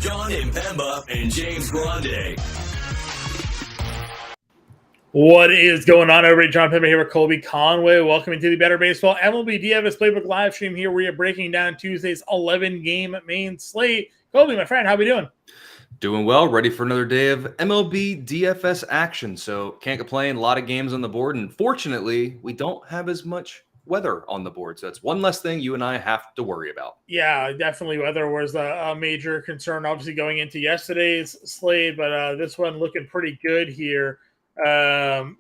John Impemba and James Grande. What is going on, everybody? John Impemba here with Colby Conway. Welcome to the Better Baseball MLB DFS Playbook live stream here. We are breaking down Tuesday's 11-game main slate. Colby, my friend, how we doing? Doing well, ready for another day of MLB DFS action. So can't complain, a lot of games on the board. And fortunately, we don't have as much weather on the board. So that's one less thing you and I have to worry about. Yeah, definitely weather was a major concern, obviously, going into yesterday's slate. But this one looking pretty good here, to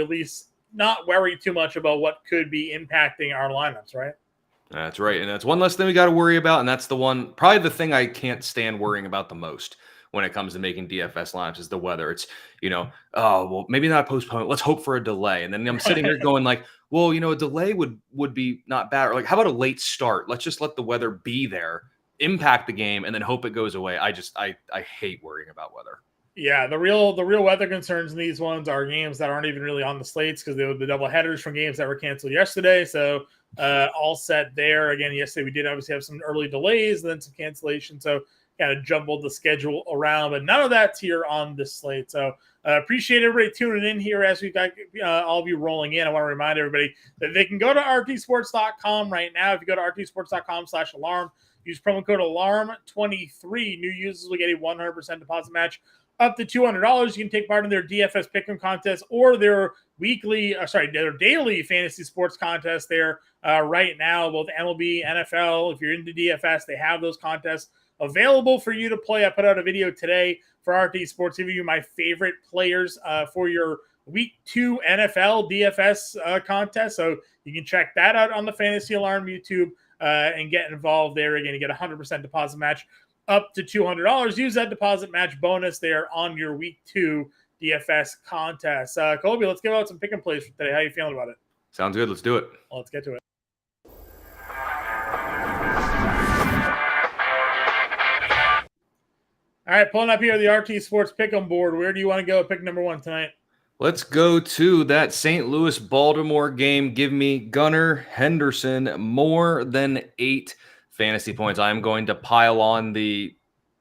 at least not worry too much about what could be impacting our lineups, right? That's right. And that's one less thing we got to worry about. And that's probably the thing I can't stand worrying about the most when it comes to making DFS lineups is the weather. It's, maybe not a postponement. Let's hope for a delay. And then I'm sitting here going like, well, a delay would be not bad. Or like, how about a late start? Let's just let the weather be there, impact the game, and then hope it goes away. I hate worrying about weather. Yeah, the real weather concerns in these ones are games that aren't even really on the slates because they were the double headers from games that were canceled yesterday. So all set there. Again, yesterday we did obviously have some early delays and then some cancellations. So kind of jumbled the schedule around, but none of that's here on this slate. So appreciate everybody tuning in here as we've got all of you rolling in. I want to remind everybody that they can go to rtsports.com right now. If you go to rtsports.com/alarm, use promo code ALARM23. New users will get a 100% deposit match up to $200. You can take part in their DFS Pick'em contest or their their daily fantasy sports contest there right now. Both MLB, NFL, if you're into DFS, they have those contests available for you to play. I put out a video today for RT Sports giving you my favorite players for your Week 2 NFL DFS contest. So you can check that out on the Fantasy Alarm YouTube and get involved there. Again, you get a 100% deposit match up to $200. Use that deposit match bonus there on your Week 2 DFS contest. Colby, let's give out some pick and plays for today. How are you feeling about it? Sounds good. Let's do it. Well, let's get to it. All right, pulling up here the RT Sports Pick'em board. Where do you want to go? Pick number one tonight. Let's go to that St. Louis-Baltimore game. Give me Gunnar Henderson more than 8 fantasy points. I'm going to pile on the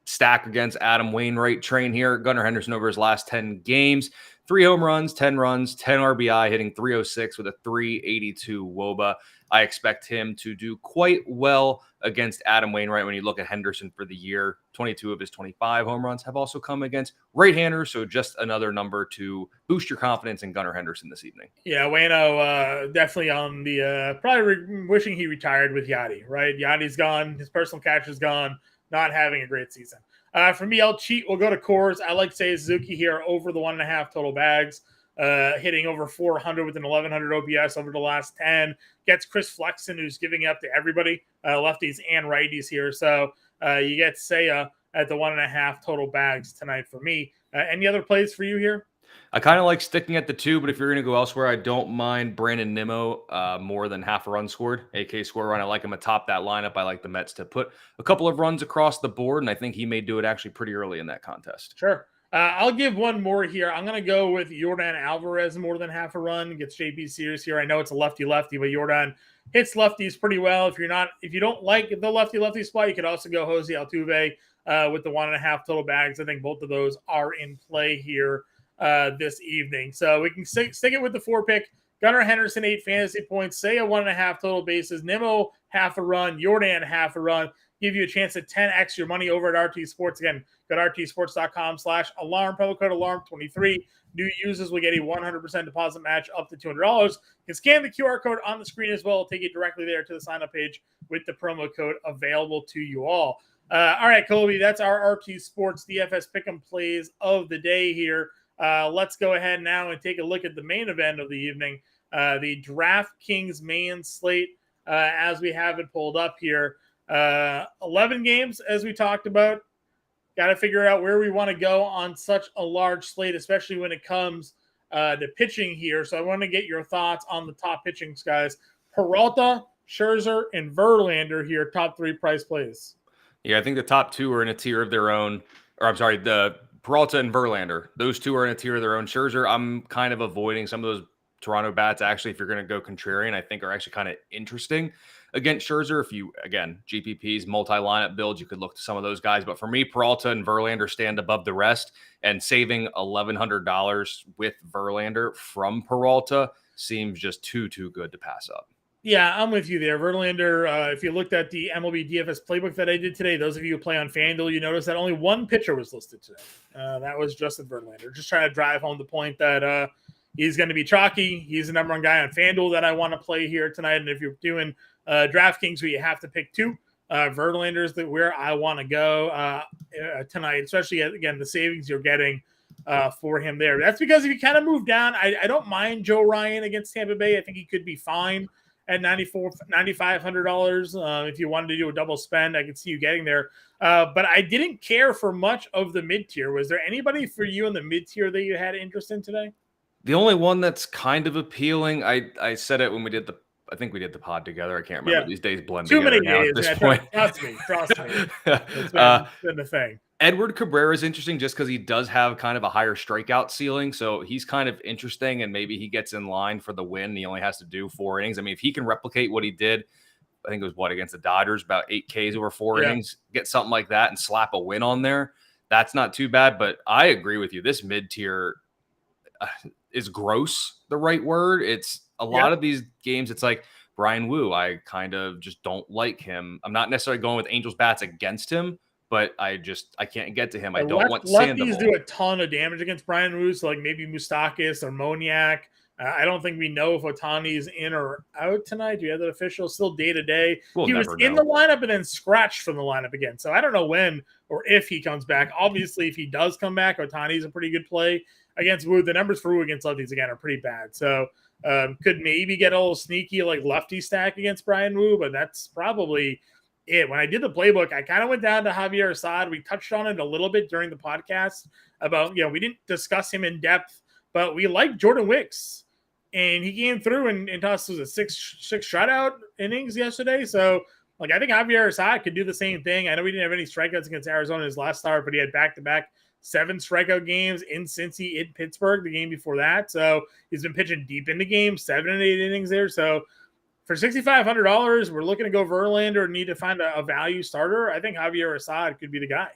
stack against Adam Wainwright train here. Gunnar Henderson over his last 10 games, 3 home runs, 10 RBI, hitting 306 with a 382 WOBA. I expect him to do quite well against Adam Wainwright. When you look at Henderson for the year, 22 of his 25 home runs have also come against right-handers. So just another number to boost your confidence in Gunnar Henderson this evening. Yeah, Waino definitely on the probably wishing he retired with Yachty, right? Yachty's gone. His personal catch is gone. Not having a great season. For me, I'll cheat. We'll go to Coors. I like Seiya Suzuki here over the 1.5 total bags. Hitting over 400 with an 1,100 OPS over the last 10. Gets Chris Flexen, who's giving up to everybody, lefties and righties here. So you get Seiya at the 1.5 total bags tonight for me. Any other plays for you here? I kind of like sticking at the 2, but if you're going to go elsewhere, I don't mind Brandon Nimmo more than half a run scored, AK score run. I like him atop that lineup. I like the Mets to put a couple of runs across the board, and I think he may do it actually pretty early in that contest. Sure. I'll give one more here. I'm going to go with Yordan Alvarez more than half a run. Gets JP Sears here. I know it's a lefty-lefty, but Yordan hits lefties pretty well. If you don't like the lefty-lefty spot, you could also go Jose Altuve with the 1.5 total bags. I think both of those are in play here this evening. So we can stick it with the 4 pick. Gunnar Henderson, 8 fantasy points. Seiya 1.5 total bases. Nimmo, half a run. Yordan, half a run. Give you a chance at 10x your money over at RT Sports. Again, go to rtsports.com/alarm, promo code alarm23. New users will get a 100% deposit match up to $200. You can scan the QR code on the screen as well. It'll take you directly there to the sign-up page with the promo code available to you all. All right, Colby, that's our RT Sports DFS Pick'em plays of the day here. Let's go ahead now and take a look at the main event of the evening, the DraftKings main slate as we have it pulled up here. 11 games, as we talked about. Got to figure out where we want to go on such a large slate, especially when it comes to pitching here. So I want to get your thoughts on the top pitching guys. Peralta, Scherzer, and Verlander here, top 3 price plays. Yeah, I think the top 2 are in a tier of their own. Or I'm sorry, the Peralta and Verlander. Those 2 are in a tier of their own. Scherzer, I'm kind of avoiding some of those Toronto bats, actually, if you're going to go contrarian, I think are actually kind of interesting. against Scherzer. If you, again, GPPs, multi-lineup builds, you could look to some of those guys. But for me, Peralta and Verlander stand above the rest, and saving $1,100 with Verlander from Peralta seems just too good to pass up. Yeah, I'm with you there. Verlander, if you looked at the MLB DFS playbook that I did today, those of you who play on FanDuel, you notice that only one pitcher was listed today. That was Justin Verlander. Just trying to drive home the point that he's going to be chalky. He's the number one guy on FanDuel that I want to play here tonight. And if you're doing DraftKings where you have to pick two, Verlander is where I want to go tonight, especially, again, the savings you're getting for him there. That's because if you kind of move down, I don't mind Joe Ryan against Tampa Bay. I think he could be fine at $9,500. If you wanted to do a double spend, I could see you getting there. But I didn't care for much of the mid-tier. Was there anybody for you in the mid-tier that you had interest in today? The only one that's kind of appealing, I said it when we did I think we did the pod together. I can't remember. These days blend too together many now days at this yeah, point. Trust me. It's been the thing. Edward Cabrera is interesting just because he does have kind of a higher strikeout ceiling. So he's kind of interesting, and maybe he gets in line for the win. He only has to do 4 innings. I mean, if he can replicate what he did, I think it was against the Dodgers, about 8 Ks over 4 innings, get something like that and slap a win on there, that's not too bad. But I agree with you. This mid-tier is gross, the right word. It's a lot of these games. It's like Brian Wu. I kind of just don't like him. I'm not necessarily going with Angels bats against him, but I can't get to him. I don't want Sandoval. Lefties do a ton of damage against Brian Wu, so like maybe Moustakas or Moniak. I don't think we know if Ohtani is in or out tonight. Do you have that official? Still day to day. He was in the lineup and then scratched from the lineup again. So I don't know when or if he comes back. Obviously, if he does come back, Ohtani's a pretty good play against Wu. The numbers for Wu against lefties, again, are pretty bad. So could maybe get a little sneaky like lefty stack against Brian Wu, but that's probably it. When I did the playbook, I kind of went down to Javier Assad. We touched on it a little bit during the podcast about, we didn't discuss him in depth, but we like Jordan Wicks. And he came through and tossed a six shutout innings yesterday. So, I think Javier Assad could do the same thing. I know we didn't have any strikeouts against Arizona in his last start, but he had back-to-back 7 strikeout games in Cincy, in Pittsburgh, the game before that. So he's been pitching deep into games, 7 and 8 innings there. So for $6,500, we're looking to go Verlander and need to find a value starter. I think Javier Assad could be the guy.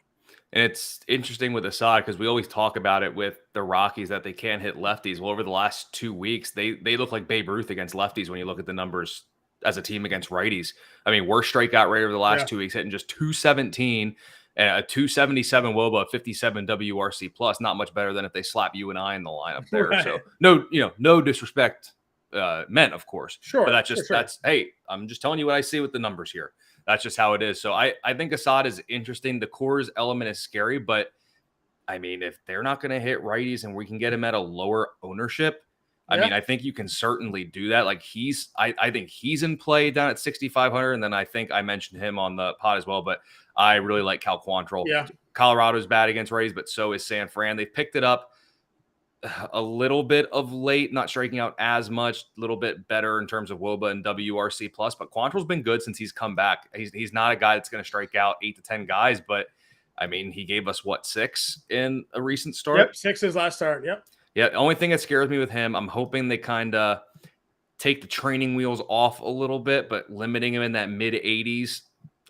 And it's interesting with Assad because we always talk about it with the Rockies that they can't hit lefties. Well, over the last 2 weeks, they look like Babe Ruth against lefties when you look at the numbers as a team against righties. I mean, worst strikeout rate over the last 2 weeks, hitting just 217 and a 277 WOBA, 57 WRC plus. Not much better than if they slap you and I in the lineup there. Right. So no disrespect meant, of course. Sure. But that's hey, I'm just telling you what I see with the numbers here. That's just how it is. So I think Assad is interesting. The Coors element is scary, but I mean, if they're not going to hit righties and we can get him at a lower ownership, I mean, I think you can certainly do that. Like I think he's in play down at 6,500. And then I think I mentioned him on the pod as well, but I really like Cal Quantrill. Yeah. Colorado's bad against righties, but so is San Fran. They've picked it up a little bit of late, not striking out as much, a little bit better in terms of WOBA and WRC plus, but Quantrill's been good since he's come back. He's not a guy that's going to strike out 8 to 10 guys, but I mean, he gave us 6 in a recent start. Yep, 6 his last start. Yep. Yeah. The only thing that scares me with him, I'm hoping they kind of take the training wheels off a little bit, but limiting him in that mid 80s.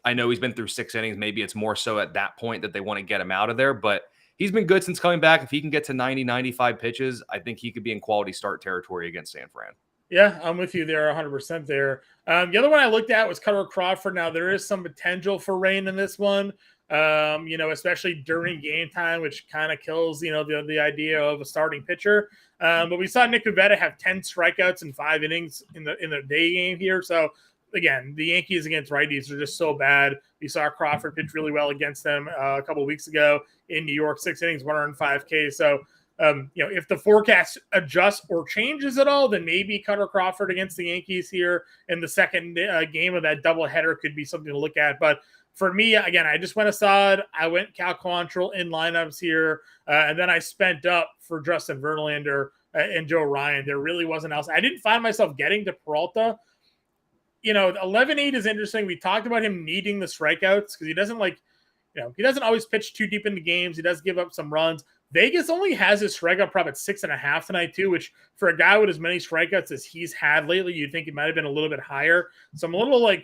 I know he's been through 6 innings. Maybe it's more so at that point that they want to get him out of there, but he's been good since coming back. If he can get to 90, 95 pitches, I think he could be in quality start territory against San Fran. Yeah, I'm with you there 100% there. The other one I looked at was Cutter Crawford. Now, there is some potential for rain in this one, especially during game time, which kind of kills, the idea of a starting pitcher. But we saw Nick Pivetta have 10 strikeouts in 5 innings in the day game here. So, again, the Yankees against righties are just so bad. We saw Crawford pitch really well against them a couple of weeks ago in New York, 6 innings, 105 K. So, if the forecast adjusts or changes at all, then maybe Cutter Crawford against the Yankees here in the second game of that doubleheader could be something to look at. But for me, again, I just went Assad. I went Cal Quantrill in lineups here, and then I spent up for Justin Verlander and Joe Ryan. There really wasn't else. I didn't find myself getting to Peralta. 11-8 is interesting. We talked about him needing the strikeouts because he doesn't he doesn't always pitch too deep into games. He does give up some runs, Vegas only has his strikeout prop at 6.5 tonight too, which for a guy with as many strikeouts as he's had lately, you'd think it might have been a little bit higher. So I'm a little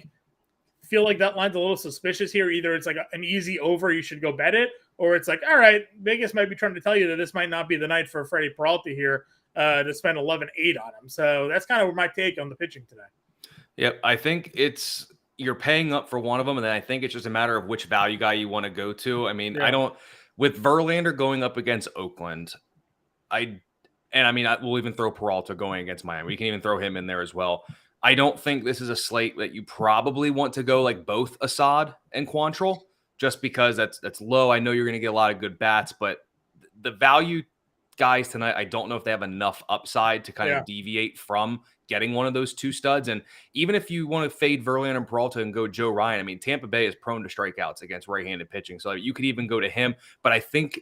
feel like that line's a little suspicious here. Either it's like an easy over, you should go bet it, or it's like, all right, Vegas might be trying to tell you that this might not be the night for Freddie Peralta here to spend 11-8 on him. So that's kind of my take on the pitching today. Yep, I think you're paying up for one of them, and then I think it's just a matter of which value guy you want to go to. I mean, with Verlander going up against Oakland, we'll even throw Peralta going against Miami. We can even throw him in there as well. I don't think this is a slate that you probably want to go like both Assad and Quantrill, just because that's low. I know you're going to get a lot of good bats, but the value guys tonight, I don't know if they have enough upside to kind of deviate from getting one of those two studs. And even if you want to fade Verlander and Peralta and go Joe Ryan, I mean, Tampa Bay is prone to strikeouts against right-handed pitching. So you could even go to him. But I think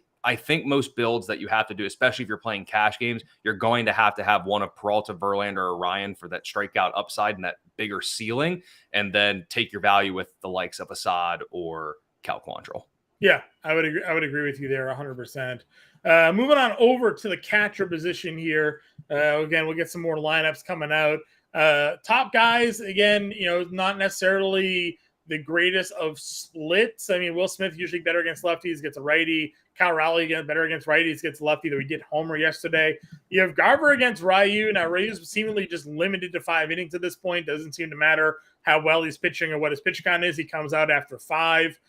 most builds that you have to do, especially if you're playing cash games, you're going to have one of Peralta, Verlander, or Ryan for that strikeout upside and that bigger ceiling, and then take your value with the likes of Assad or Cal Quantrill. Yeah, I would agree with you there 100%. Moving on over to the catcher position here. Again, we'll get some more lineups coming out. Top guys, again, not necessarily the greatest of splits. I mean, Will Smith usually better against lefties, gets a righty. Cal Raleigh again better against righties, gets a lefty, though he did homer yesterday. You have Garver against Ryu. Now, Ryu's seemingly just limited to 5 innings at this point. Doesn't seem to matter how well he's pitching or what his pitch count is. He comes out after 5.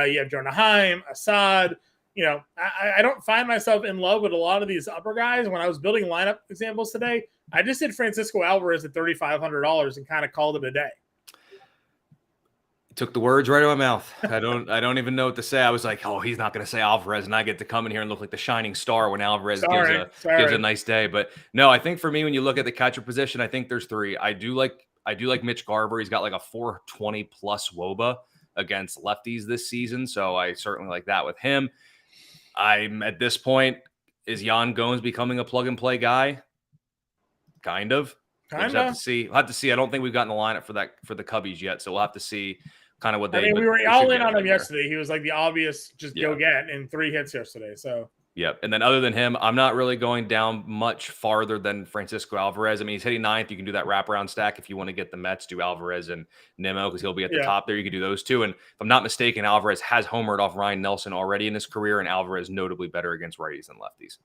You have Jonah Heim, Assad. I don't find myself in love with a lot of these upper guys. When I was building lineup examples today, I just did Francisco Alvarez at $3,500 and kind of called it a day. Took the words right out of my mouth. I don't even know what to say. I was like, oh, he's not going to say Alvarez, and I get to come in here and look like the shining star when Alvarez gives a nice day. But no, I think for me, when you look at the catcher position, I think there's 3. I do like Mitch Garver. He's got like a 420 plus WOBA against lefties this season, so I certainly like that with him. I'm at this point, is Yan Gomes becoming a plug and play guy? Kind of. We'll have to see. I don't think we've gotten the lineup for the Cubbies yet, so we'll have to see kind of what they. We were all in on him yesterday. He was like the obvious go get in 3 hits yesterday. So. Yep. And then other than him, I'm not really going down much farther than Francisco Alvarez. I mean, he's hitting 9th. You can do that wraparound stack if you want to get the Mets, do Alvarez and Nimmo because he'll be at the top there. You can do those two. And if I'm not mistaken, Alvarez has homered off Ryan Nelson already in his career, and Alvarez notably better against righties than lefties.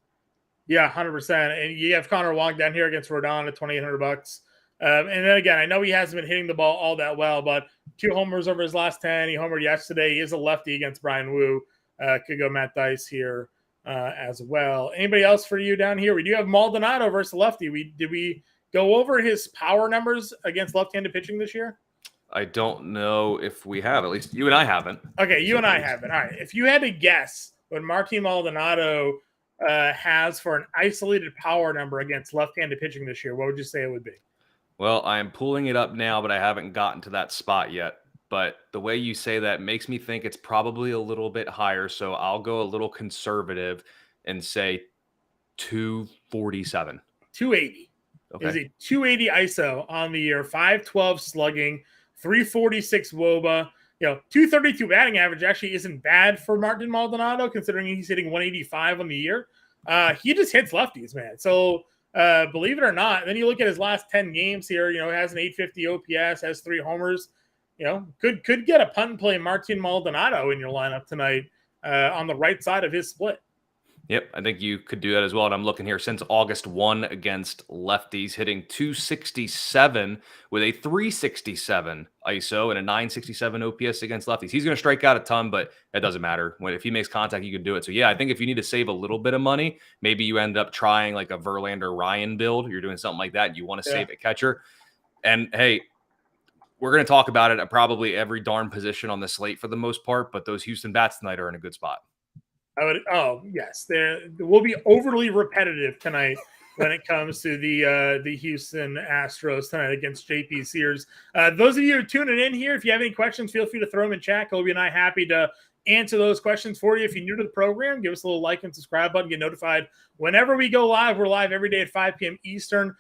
Yeah, 100%. And you have Connor Wong down here against Rodon at $2,800. And then again, I know he hasn't been hitting the ball all that well, but 2 homers over his last 10. He homered yesterday. He is a lefty against Brian Wu. Could go Matt Dice here. As well. Anybody else for you down here? We do have Maldonado versus lefty. Did we go over his power numbers against left-handed pitching this year? I don't know if we have. At least you and I haven't. Okay, you and I haven't. All right. If you had to guess what Martin Maldonado has for an isolated power number against left-handed pitching this year, what would you say it would be? Well, I am pulling it up now, but I haven't gotten to that spot yet. But the way you say that makes me think it's probably a little bit higher. So I'll go a little conservative and say 247. 280. Okay. It was a 280 ISO on the year, 512 slugging, 346 WOBA. 232 batting average actually isn't bad for Martin Maldonado, considering he's hitting 185 on the year. He just hits lefties, man. So believe it or not, then you look at his last 10 games here, has an 850 OPS, has 3 homers. Could get a punt and play Martin Maldonado in your lineup tonight on the right side of his split. Yep, I think you could do that as well. And I'm looking here since August 1 against lefties, hitting 267 with a 367 ISO and a 967 OPS against lefties. He's going to strike out a ton, but that doesn't matter. If he makes contact, you can do it. So, yeah, I think if you need to save a little bit of money, maybe you end up trying like a Verlander Ryan build. You're doing something like that. And you want to save a catcher. And, hey, we're going to talk about it at probably every darn position on the slate for the most part, but those Houston bats tonight are in a good spot. Yes. We'll be overly repetitive tonight when it comes to the Houston Astros tonight against JP Sears. Those of you who are tuning in here, if you have any questions, feel free to throw them in chat. Colby and I happy to answer those questions for you. If you're new to the program, give us a little like and subscribe button, get notified whenever we go live. We're live every day at 5 p.m. Eastern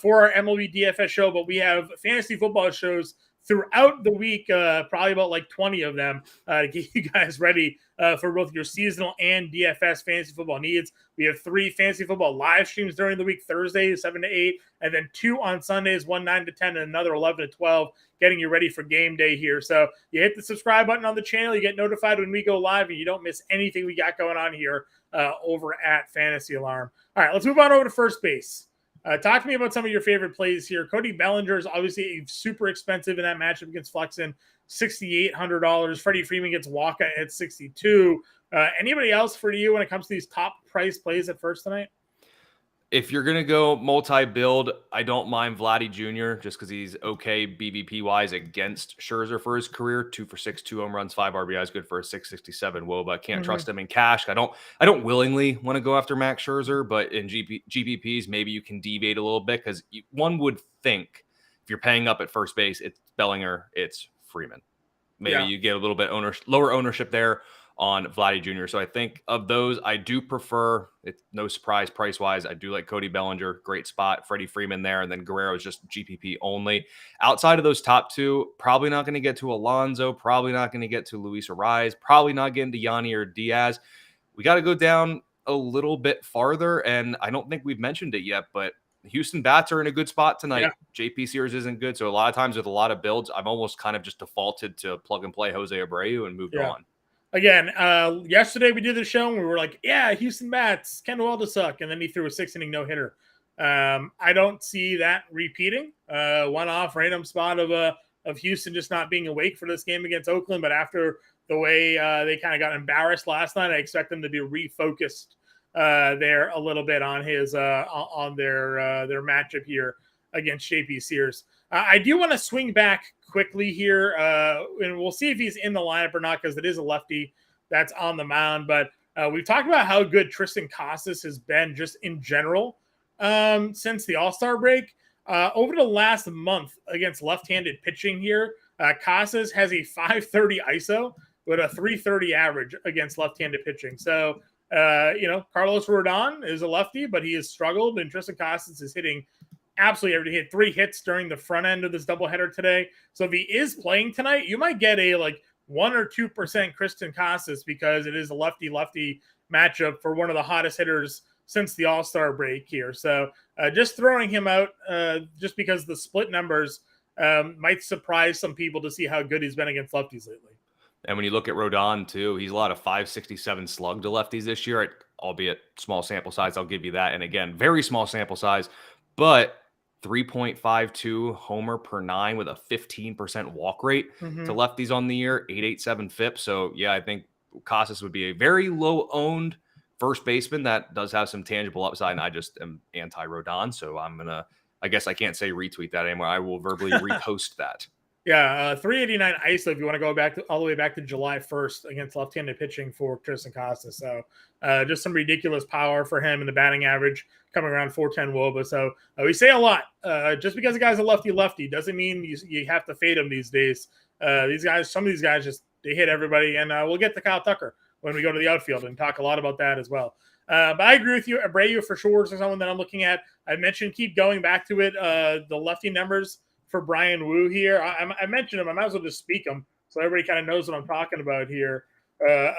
for our MLB DFS show, but we have fantasy football shows throughout the week, probably about like 20 of them to get you guys ready for both your seasonal and DFS fantasy football needs. We have 3 fantasy football live streams during the week, Thursday 7 to 8, and then 2 on Sundays, 1 9 to 10, and another 11 to 12, getting you ready for game day here. So you hit the subscribe button on the channel, you get notified when we go live, and you don't miss anything we got going on here over at Fantasy Alarm. All right, let's move on over to first base. Talk to me about some of your favorite plays here. Cody Bellinger is obviously super expensive in that matchup against Flexen, $6,800. Freddie Freeman gets Waka at $62. Anybody else for you when it comes to these top price plays at first tonight? If you're going to go multi-build, I don't mind Vladdy Jr. just because he's okay BVP-wise against Scherzer for his career. 2 for 6, 2 home runs, 5 RBIs, good for a 667 WOBA. Can't trust him in cash. I don't willingly want to go after Max Scherzer, but in GPPs, maybe you can deviate a little bit because one would think if you're paying up at first base, it's Bellinger, it's Freeman. Maybe you get a little bit lower ownership there on Vladdy Jr. So I think of those, I do prefer, it's no surprise price-wise, I do like Cody Bellinger, great spot, Freddie Freeman there, and then Guerrero is just GPP only. Outside of those top 2, probably not going to get to Alonso, probably not going to get to Luis Ariz, probably not getting to Yanni or Diaz. We got to go down a little bit farther, and I don't think we've mentioned it yet, but Houston bats are in a good spot tonight. Yeah. JP Sears isn't good, so a lot of times with a lot of builds, I've almost kind of just defaulted to plug and play Jose Abreu and moved on. Again, yesterday we did the show and we were like, yeah, Houston bats, Kendall to suck. And then he threw a 6-inning no-hitter. I don't see that repeating. One-off random spot of Houston just not being awake for this game against Oakland. But after the way they kind of got embarrassed last night, I expect them to be refocused there a little bit on his on their matchup here against JP Sears. I do want to swing back quickly here, and we'll see if he's in the lineup or not because it is a lefty that's on the mound. But we've talked about how good Tristan Casas has been just in general since the All-Star break. Over the last month against left-handed pitching here, Casas has a 530 ISO with a 330 average against left-handed pitching. So, Carlos Rodon is a lefty, but he has struggled, and Tristan Casas is hitting absolutely everything. He had 3 hits during the front end of this doubleheader today. So if he is playing tonight, you might get a 1 or 2% Tristan Casas because it is a lefty-lefty matchup for one of the hottest hitters since the All-Star break here. So just throwing him out just because the split numbers might surprise some people to see how good he's been against lefties lately. And when you look at Rodon, too, he's a lot of 567 slug to lefties this year, albeit small sample size, I'll give you that. And again, very small sample size, but 3.52 homer per 9 with a 15% walk rate to lefties on the year, 887 FIP. So, yeah, I think Casas would be a very low-owned first baseman that does have some tangible upside, and I just am anti-Rodon. So I'm going to – I guess I can't say retweet that anymore. I will verbally repost that. Yeah, 389 ISO if you want to go back all the way back to July 1st against left-handed pitching for Tristan Casas. So just some ridiculous power for him in the batting average coming around 410 WOBA. So we say a lot. Just because a guy's a lefty doesn't mean you have to fade him these days. Some of these guys just they hit everybody, and we'll get to Kyle Tucker when we go to the outfield and talk a lot about that as well. But I agree with you. Abreu for sure is someone that I'm looking at. I mentioned keep going back to it. The lefty numbers for Brian Wu here. I mentioned him. I might as well just speak him so everybody kind of knows what I'm talking about here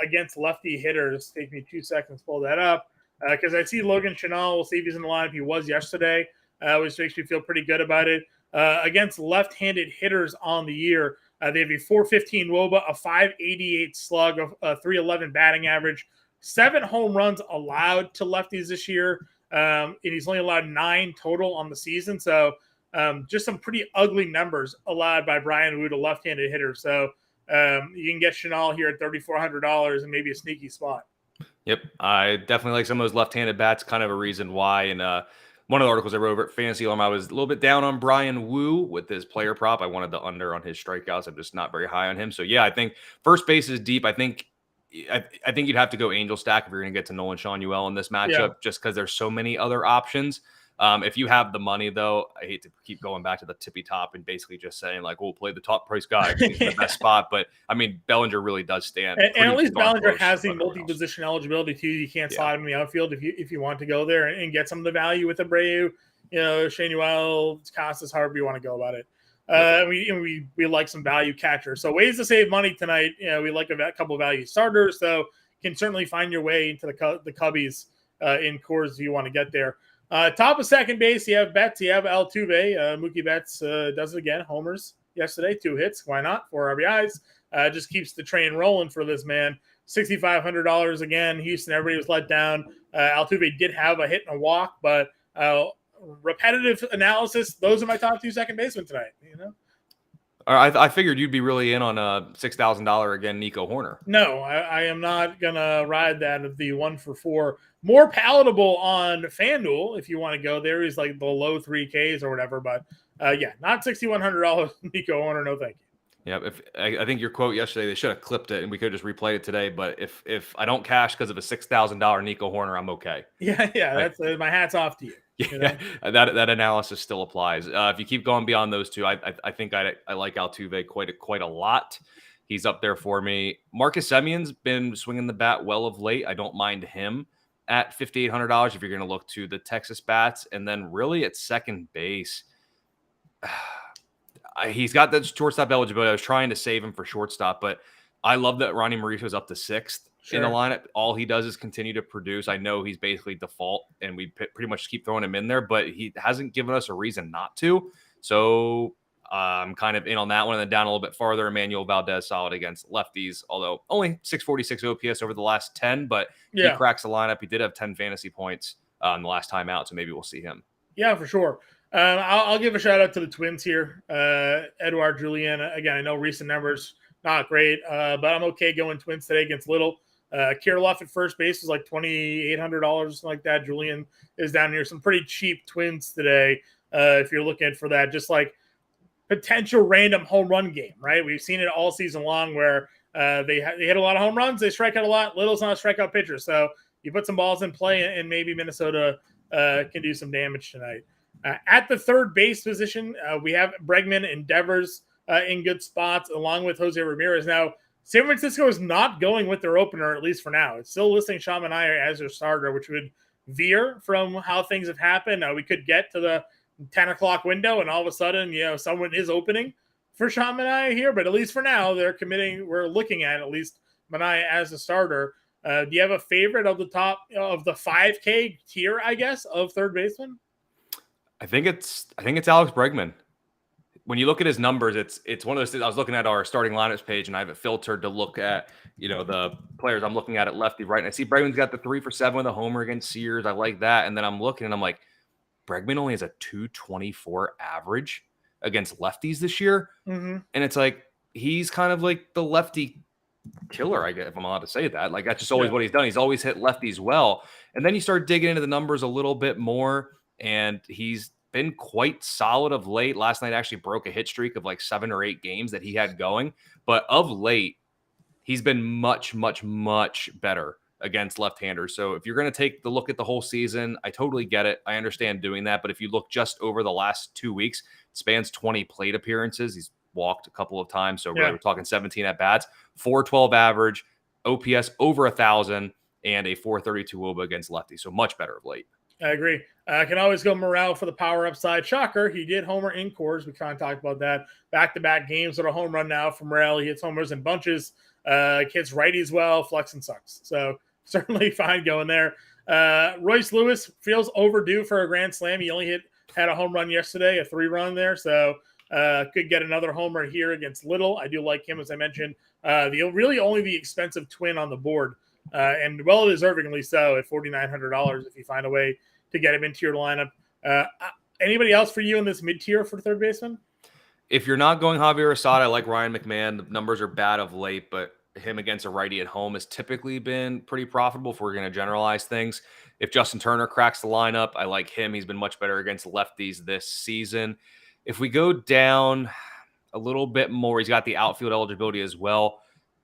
against lefty hitters. Take me 2 seconds to pull that up because I see Logan Chanel. We'll see if he's in the lineup. He was yesterday, which makes me feel pretty good about it. Against left-handed hitters on the year, they have a 415 WOBA, a 588 slug, a 311 batting average, 7 home runs allowed to lefties this year, and he's only allowed 9 total on the season. So just some pretty ugly numbers allowed by Brian Wu to left-handed hitters. So you can get Chanel here at $3,400 and maybe a sneaky spot. Yep. I definitely like some of those left-handed bats, kind of a reason why. And one of the articles I wrote over at Fantasy Alarm, I was a little bit down on Brian Wu with his player prop. I wanted the under on his strikeouts. I'm just not very high on him. So, yeah, I think first base is deep. I think you'd have to go Angel stack if you're going to get to Nolan Shanuel in this matchup just because there's so many other options. If you have the money, though, I hate to keep going back to the tippy top and basically just saying, like, we'll play the top price guy. He's the best spot. But, I mean, Bellinger really does stand. And at least Bellinger has the multi-position eligibility, too. You can't slide him in the outfield if you want to go there and get some of the value with Abreu, Shanuel, Casas, however you want to go about it. We like some value catchers. So ways to save money tonight. We like a couple of value starters. So can certainly find your way into the Cubbies in cores if you want to get there. Top of second base, you have Betts. You have Altuve. Mookie Betts does it again. Homers yesterday, 2 hits. Why not? 4 RBIs. Just keeps the train rolling for this man. $6,500 again. Houston, everybody was let down. Altuve did have a hit and a walk, but repetitive analysis, those are my top 2 second basemen tonight. I figured you'd be really in on a $6,000 again, Nico Horner. No, I am not gonna ride that of the 1 for 4. More palatable on FanDuel if you want to go there. He's like the low 3Ks or whatever, but not $6,100 Nico Horner. No, thank you. Yeah, I think your quote yesterday, they should have clipped it and we could have just replayed it today. But if I don't cash because of a $6,000 Nico Horner, I'm okay. Yeah, that's my hat's off to you. Yeah, that analysis still applies. If you keep going beyond those 2, I think I like Altuve quite a lot. He's up there for me. Marcus Semion's been swinging the bat well of late. I don't mind him at $5,800 if you're going to look to the Texas bats. And then really at second base, he's got that shortstop eligibility. I was trying to save him for shortstop, but I love that Ronnie Mauricio's up to 6th in the lineup. All he does is continue to produce. I know he's basically default, and we pretty much keep throwing him in there, but he hasn't given us a reason not to. So I'm kind of in on that one. And then down a little bit farther, Emmanuel Valdez solid against lefties, although only 646 OPS over the last 10, but he cracks the lineup. He did have 10 fantasy points the last time out, so maybe we'll see him. Yeah, for sure. I'll give a shout out to the Twins here. Edouard Julien, again, I know recent numbers not great, but I'm okay going Twins today against Little. Kirilloff at first base is like $2,800, something like that. Julien is down here. Some pretty cheap Twins today if you're looking for that. Just like potential random home run game, right? We've seen it all season long where they hit a lot of home runs. They strike out a lot. Little's not a strikeout pitcher. So you put some balls in play, and maybe Minnesota can do some damage tonight. At the third base position, we have Bregman and Devers in good spots, along with Jose Ramirez. Now, San Francisco is not going with their opener, at least for now. It's still listing Sean Manaea as their starter, which would veer from how things have happened. We could get to the 10 o'clock window, and all of a sudden, someone is opening for Sean Manaea here. But at least for now, we're looking at least Manaea as a starter. Do you have a favorite of the top of the 5K tier, I guess, of third baseman? I think it's Alex Bregman. When you look at his numbers, it's one of those things. I was looking at our starting lineups page, and I have it filtered to look at the players I'm looking at lefty, right. And I see Bregman's got the 3 for 7 with a homer against Sears. I like that. And then I'm looking, and I'm like, Bregman only has a 224 average against lefties this year, and it's like he's kind of like the lefty killer, I guess, if I'm allowed to say that. Like that's just always what he's done. He's always hit lefties well, and then you start digging into the numbers a little bit more. And he's been quite solid of late. Last night actually broke a hit streak of like 7 or 8 games that he had going. But of late, he's been much, much, much better against left-handers. So if you're going to take the look at the whole season, I totally get it. I understand doing that. But if you look just over the last 2 weeks, it spans 20 plate appearances. He's walked a couple of times. So really we're talking 17 at-bats, 412 average, OPS over 1,000, and a 432 WOBA against lefties. So much better of late. I agree. I can always go Morel for the power upside. Shocker, he did homer in cores. We kind of talked about that. Back-to-back games with a home run now from Morel. He hits homers in bunches. Hits righties well. Flexing sucks. So certainly fine going there. Royce Lewis feels overdue for a grand slam. He only had a home run yesterday, a 3-run there. So could get another homer here against Little. I do like him, as I mentioned. Really only the expensive twin on the board. And well-deservingly so at $4,900 if you find a way to get him into your lineup. Anybody else for you in this mid-tier for third baseman? If you're not going Javier Assad, I like Ryan McMahon. The numbers are bad of late, but him against a righty at home has typically been pretty profitable if we're going to generalize things. If Justin Turner cracks the lineup, I like him. He's been much better against lefties this season. If we go down a little bit more, he's got the outfield eligibility as well.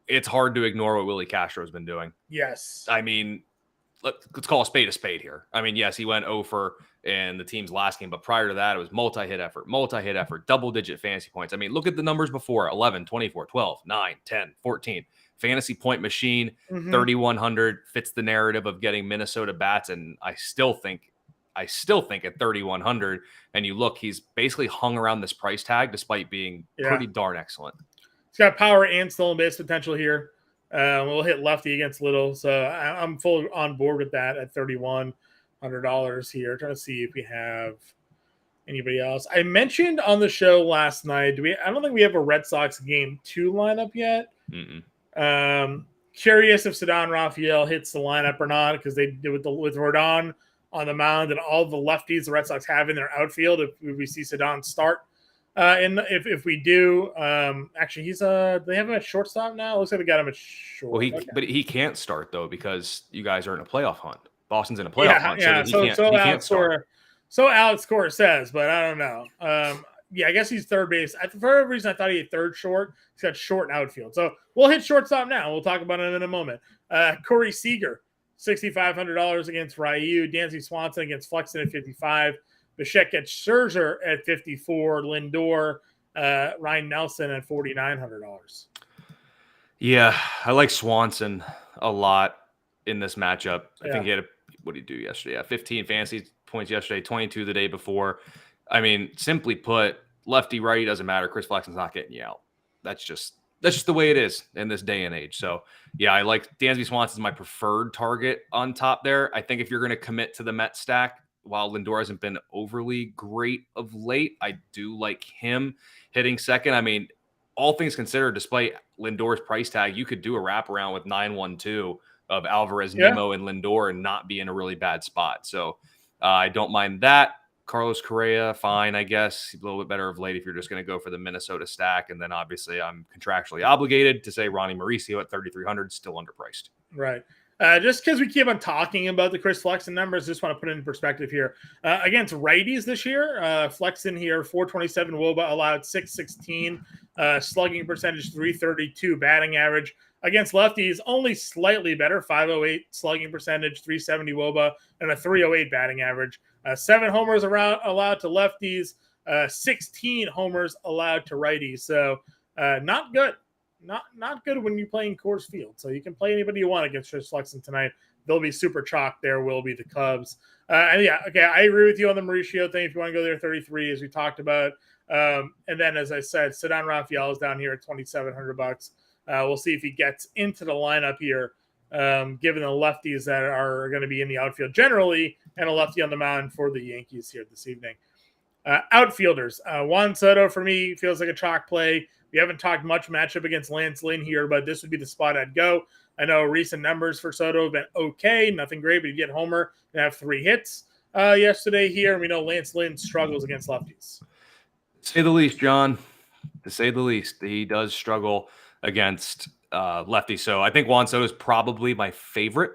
It's hard to ignore what Willie Castro has been doing. Yes. I mean, let's call a spade here. I mean, yes, he went 0 for in the team's last game, but prior to that, it was multi-hit effort, double-digit fantasy points. I mean, look at the numbers before: 11, 24, 12, 9, 10, 14. Fantasy point machine, 3,100, fits the narrative of getting Minnesota bats, and I still think I still think at 3,100, and you look, he's basically hung around this price tag despite being pretty darn excellent. He's got power and stolen base potential here. We'll hit lefty against Little, so I'm full on board with that at $3,100 here. Trying to see if we have anybody else. I mentioned on the show last night. I don't think we have a Red Sox game 2 lineup yet. Curious if Ceddanne Raphael hits the lineup or not, because they did with Rodon on the mound and all the lefties the Red Sox have in their outfield. If we see Ceddanne start. And if we do, actually, they have him at shortstop now. Looks like they got him at short. Well, but he can't start though because you guys are in a playoff hunt. Boston's in a playoff hunt, so he can't start. So Alex Cora says, but I don't know. I guess he's third base. For whatever reason, I thought he had third short. He's got short outfield, so we'll hit shortstop now. We'll talk about it in a moment. Corey Seager, $6,500 against Ryu. Dansby Swanson against Flexen at 55. Bichette gets Scherzer at 54. Lindor, Ryan Nelson at $4,900. Yeah, I like Swanson a lot in this matchup. I think he had what did he do yesterday? Yeah, 15 fantasy points yesterday, 22 the day before. I mean, simply put, lefty, righty doesn't matter. Chris Flexen's not getting you out. That's just the way it is in this day and age. So yeah, I like Dansby Swanson's my preferred target on top there. I think if you're going to commit to the Met stack, while Lindor hasn't been overly great of late, I do like him hitting second. I mean, all things considered, despite Lindor's price tag, you could do a wraparound with 9-1-2 of Alvarez, Nimmo, and Lindor and not be in a really bad spot. So I don't mind that. Carlos Correa, fine, I guess. A little bit better of late if you're just going to go for the Minnesota stack. And then obviously I'm contractually obligated to say Ronnie Mauricio at 3,300, still underpriced. Right. Just because we keep on talking about the Chris Flexen numbers, just want to put it in perspective here. Against righties this year, Flexen here, 427 WOBA, allowed 616, slugging percentage 332, batting average. Against lefties, only slightly better, 508 slugging percentage, 370 WOBA, and a 308 batting average. 7 homers allowed to lefties, 16 homers allowed to righties. So not good. Not good when you're playing Coors Field. So you can play anybody you want against Chris Flexen tonight. They'll be super chalk. There will be the Cubs. I agree with you on the Mauricio thing. If you want to go there, 33, as we talked about. And then, as I said, Ceddanne Raphael is down here at $2,700. We'll see if he gets into the lineup here, given the lefties that are going to be in the outfield generally, and a lefty on the mound for the Yankees here this evening. Outfielders. Juan Soto, for me, feels like a chalk play. We haven't talked much matchup against Lance Lynn here, but this would be the spot I'd go. I know recent numbers for Soto have been okay, nothing great, but you get homer and have 3 hits yesterday here. And we know Lance Lynn struggles against lefties. To say the least, John. To say the least, he does struggle against lefties. So I think Juan Soto is probably my favorite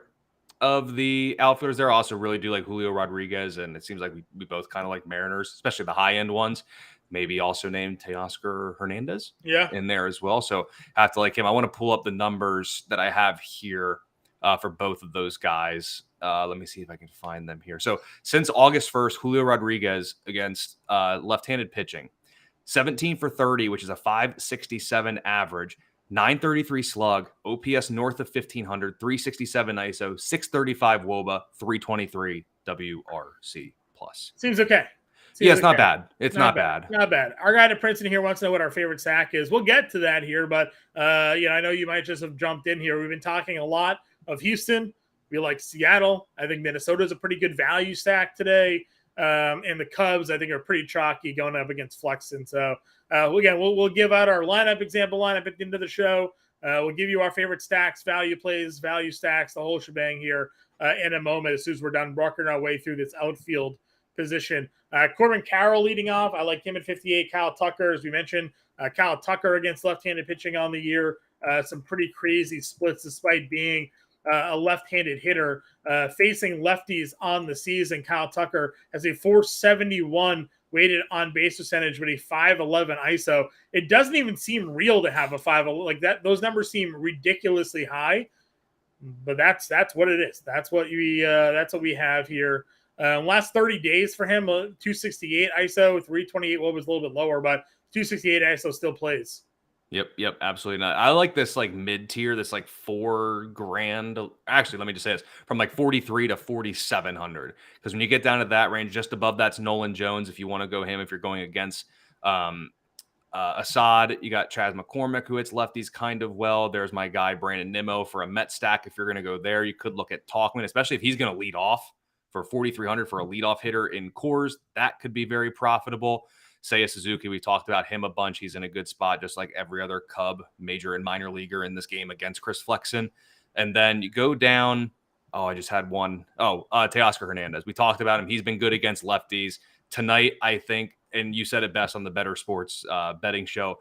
of the outfielders there. I also really do like Julio Rodriguez, and it seems like we both kind of like Mariners, especially the high-end ones. Maybe also named Teoscar Hernandez in there as well. So I have to like him. I want to pull up the numbers that I have here for both of those guys. Let me see if I can find them here. So since August 1st, Julio Rodriguez against left-handed pitching, 17 for 30, which is a 567 average, 933 slug, OPS north of 1,500, 367 ISO, 635 WOBA, 323 WRC plus. Seems okay. It's not bad. It's not bad. Not bad. Our guy at Princeton here wants to know what our favorite stack is. We'll get to that here, but I know you might just have jumped in here. We've been talking a lot of Houston. We like Seattle. I think Minnesota's a pretty good value stack today. And the Cubs, I think, are pretty chalky going up against Flexen. So, again, we'll give out our lineup at the end of the show. We'll give you our favorite stacks, value plays, value stacks, the whole shebang here in a moment as soon as we're done working our way through this outfield position. Corbin Carroll leading off. I like him at 58. Kyle Tucker, as we mentioned, Kyle Tucker against left-handed pitching on the year. Some pretty crazy splits despite being a left-handed hitter. Facing lefties on the season, Kyle Tucker has a 471 weighted on base percentage with a 511 ISO. It doesn't even seem real to have a 511 like that. Those numbers seem ridiculously high, but that's what it is. That's what we have here. Last 30 days for him, 268 ISO, 328 was a little bit lower, but 268 ISO still plays. Yep, absolutely not. I like this like mid tier, this like $4,000. Actually, let me just say this from like 43 to 4,700. Because when you get down to that range, just above that's Nolan Jones. If you want to go him, if you're going against um, Assad, you got Chas McCormick, who hits lefties kind of well. There's my guy Brandon Nimmo for a Met stack. If you're going to go there, you could look at Talkman, especially if he's going to lead off for 4,300 for a leadoff hitter in Coors. That could be very profitable. Seiya Suzuki, we talked about him a bunch. He's in a good spot, just like every other Cub, major and minor leaguer in this game against Chris Flexen. And then you go down. Oh, I just had one. Oh, Teoscar Hernandez. We talked about him. He's been good against lefties. Tonight, I think, and you said it best on the Better Sports betting show,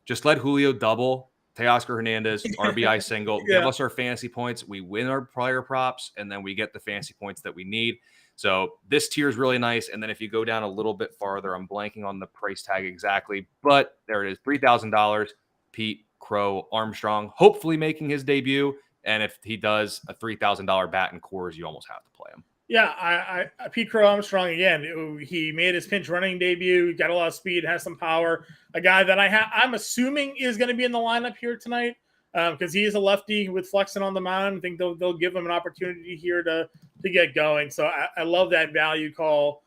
just let Julio double, Teoscar Hernandez, RBI single, Yeah. give us our fantasy points. We win our prior props, and then we get the fantasy points that we need. So this tier is really nice. And then if you go down a little bit farther, I'm blanking on the price tag exactly, but there it is, $3,000. Pete Crow Armstrong, hopefully making his debut. And if he does a $3,000 bat in Coors, you almost have to play him. Yeah, I Pete Crow Armstrong again. He made his pinch running debut. Got a lot of speed, has some power. A guy that I'm assuming is going to be in the lineup here tonight because he is a lefty with Flexen on the mound. I think they'll give him an opportunity here to get going. So I love that value call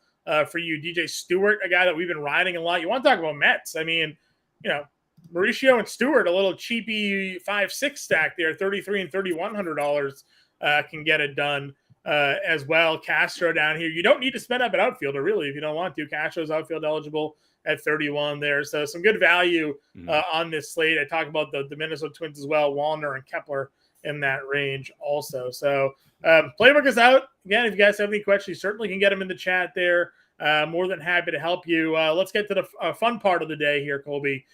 for you, DJ Stewart, a guy that we've been riding a lot. You want to talk about Mets? I mean, Mauricio and Stewart, a little cheapy 5-6 stack there, $3,300 and $3,100 can get it done. As well. Castro down here. You don't need to spend up an outfielder, really, if you don't want to. Castro's outfield eligible at 31 there. So some good value on this slate. I talked about the Minnesota Twins as well, Wallner and Kepler in that range also. So playbook is out. Again, if you guys have any questions, you certainly can get them in the chat there. More than happy to help you. Let's get to the fun part of the day here, Colby.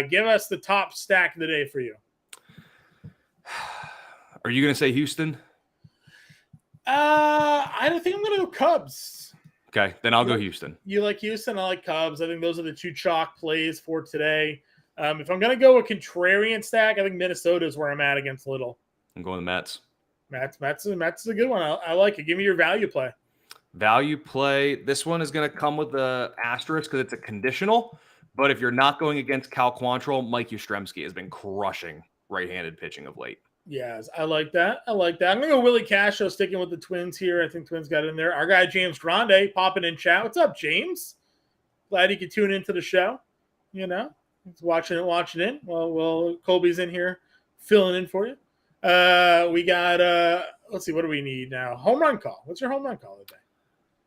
Give us the top stack of the day for you. Are you going to say Houston? I don't think I'm going to go Cubs. Okay, then I'll go Houston. You like Houston, I like Cubs. I think those are the two chalk plays for today. If I'm going to go a contrarian stack, I think Minnesota is where I'm at against Little. I'm going the Mets. Mets is a good one. I like it. Give me your value play. Value play. This one is going to come with the asterisk because it's a conditional. But if you're not going against Cal Quantrill, Mike Yastrzemski has been crushing right-handed pitching of late. Yes, I like that. I'm going to go Willie Castro, sticking with the Twins here. I think Twins got in there. Our guy, James Grande, popping in chat. What's up, James? Glad you could tune into the show. He's watching it. Well, Colby's in here filling in for you. We got, let's see, what do we need now? Home run call. What's your home run call today?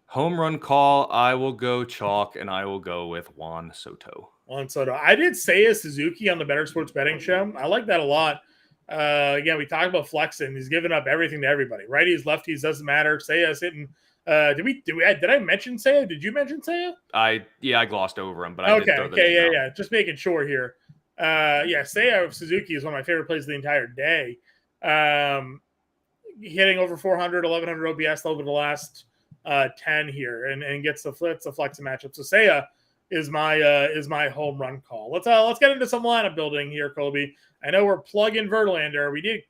Home run call, I will go chalk, and I will go with Juan Soto. I did say a Suzuki on the Better Sports Betting Show. I like that a lot. Again, we talked about flexing. He's giving up everything to everybody. Righties, lefties, doesn't matter. Seiya's hitting. Did I mention Seiya? Did you mention Seiya? I glossed over him, but I did throw the name out. Just making sure here. Seiya Suzuki is one of my favorite plays of the entire day. Hitting over 400, 1100 OPS over the last 10 here, and gets the flex matchup. So Seiya is my home run call. Let's get into some lineup building here, Colby. I know we're plugging Verlander. We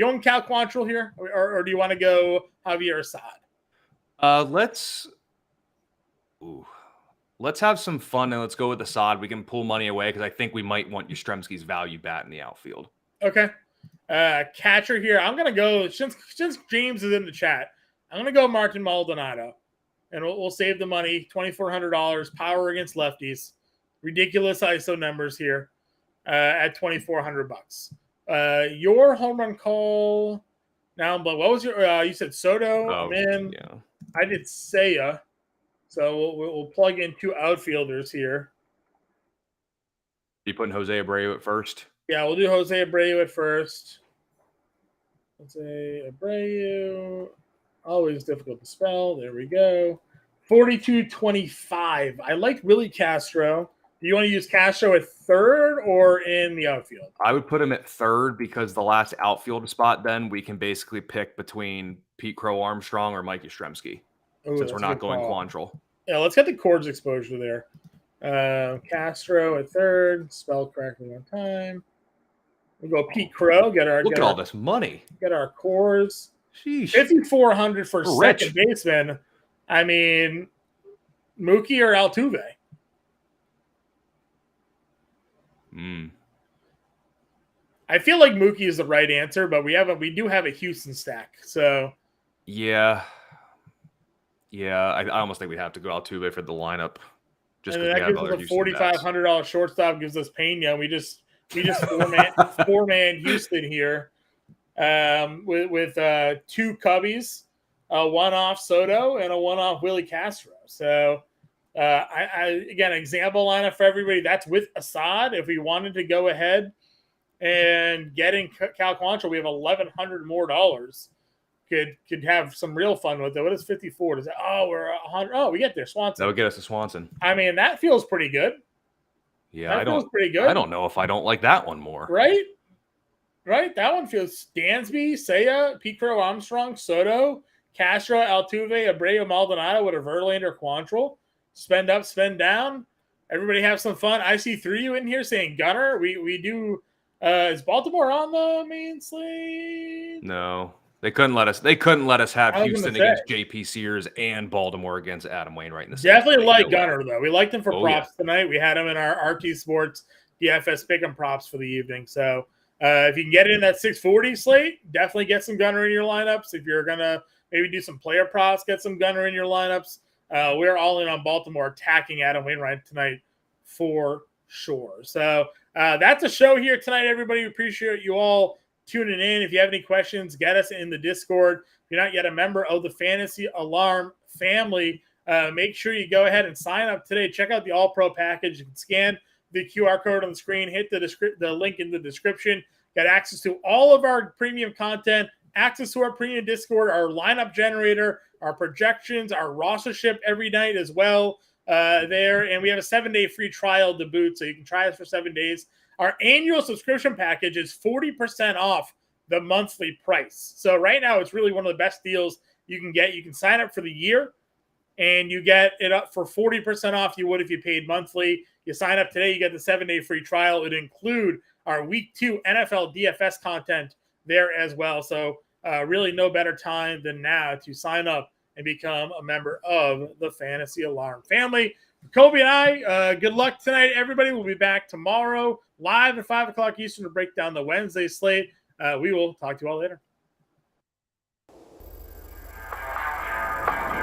going Cal Quantrill here, or do you want to go Javier Assad? Let's have some fun and let's go with Assad. We can pull money away because I think we might want Yastrzemski's value bat in the outfield. Okay. Catcher here. I'm gonna go since James is in the chat. I'm gonna go Martin Maldonado, and we'll save the money. $2,400. Power against lefties. Ridiculous ISO numbers here. At $2,400. Your home run call now, but what was your? You said Soto. Oh, man, yeah. I did Seiya. So we'll plug in two outfielders here. You putting Jose Abreu at first? Yeah, we'll do Jose Abreu at first. Jose Abreu, always difficult to spell. There we go. 42.25. I like Willie Castro. Do you want to use Castro at third or in the outfield? I would put him at third because the last outfield spot, then we can basically pick between Pete Crow Armstrong or Mike Yastrzemski since we're not going Quantrill. Yeah, let's get the Coors exposure there. Castro at third. Spell correctly one time. We'll go Pete Crow. Look at all this money. Get our Coors. Sheesh. 5,400 for We're second baseman. I mean, Mookie or Altuve? I feel like Mookie is the right answer, but we do have a Houston stack. So yeah. I almost think we have to go Altuve for the lineup. Just and because then we that have gives other us a Houston bats. $4,500 shortstop, gives us Pena. We just four-man Houston here with two Cubbies, a one-off Soto, and a one-off Willie Castro. So again, example lineup for everybody. That's with Assad. If we wanted to go ahead and getting Cal Quantrill, we have $1,100 more dollars. Could have some real fun with it. What is 54? Does that? Oh, we're 100. Oh, we get there. Swanson. That would get us to Swanson. I mean, that feels pretty good. Yeah, that feels pretty good. I don't know if I don't like that one more. Right. That one feels Dansby, Seiya, Pete Crow, Armstrong, Soto, Castro, Altuve, Abreu, Maldonado with a Verlander, Quantrill. Spend up, spend down. Everybody have some fun. I see 3 of you in here saying Gunner. We do. Is Baltimore on the main slate? No. They couldn't let us have Houston against JP Sears and Baltimore against Adam Wainwright in the same. Definitely like Gunner, though. We liked him for props tonight. We had him in our RT Sports DFS pick'em props for the evening. So if you can get it in that 640 slate, definitely get some Gunner in your lineups. If you're going to maybe do some player props, get some Gunner in your lineups. We're all in on Baltimore attacking Adam Wainwright tonight for sure. So that's a show here tonight, everybody. We appreciate you all tuning in. If you have any questions, get us in the Discord. If you're not yet a member of the Fantasy Alarm family, make sure you go ahead and sign up today. Check out the All-Pro package. You can scan the QR code on the screen, hit the link in the description. Got access to all of our premium content, access to our premium Discord, our lineup generator, our projections, our roster ship every night as well there. And we have a 7-day free trial to boot, so you can try us for 7 days. Our annual subscription package is 40% off the monthly price. So right now, it's really one of the best deals you can get. You can sign up for the year, and you get it up for 40% off you would if you paid monthly. You sign up today, you get the 7-day free trial. It include our Week 2 NFL DFS content there as well. So really no better time than now to sign up and become a member of the Fantasy Alarm family. Colby and I, good luck tonight, everybody. We'll be back tomorrow live at 5 o'clock Eastern to break down the Wednesday slate. We will talk to you all later.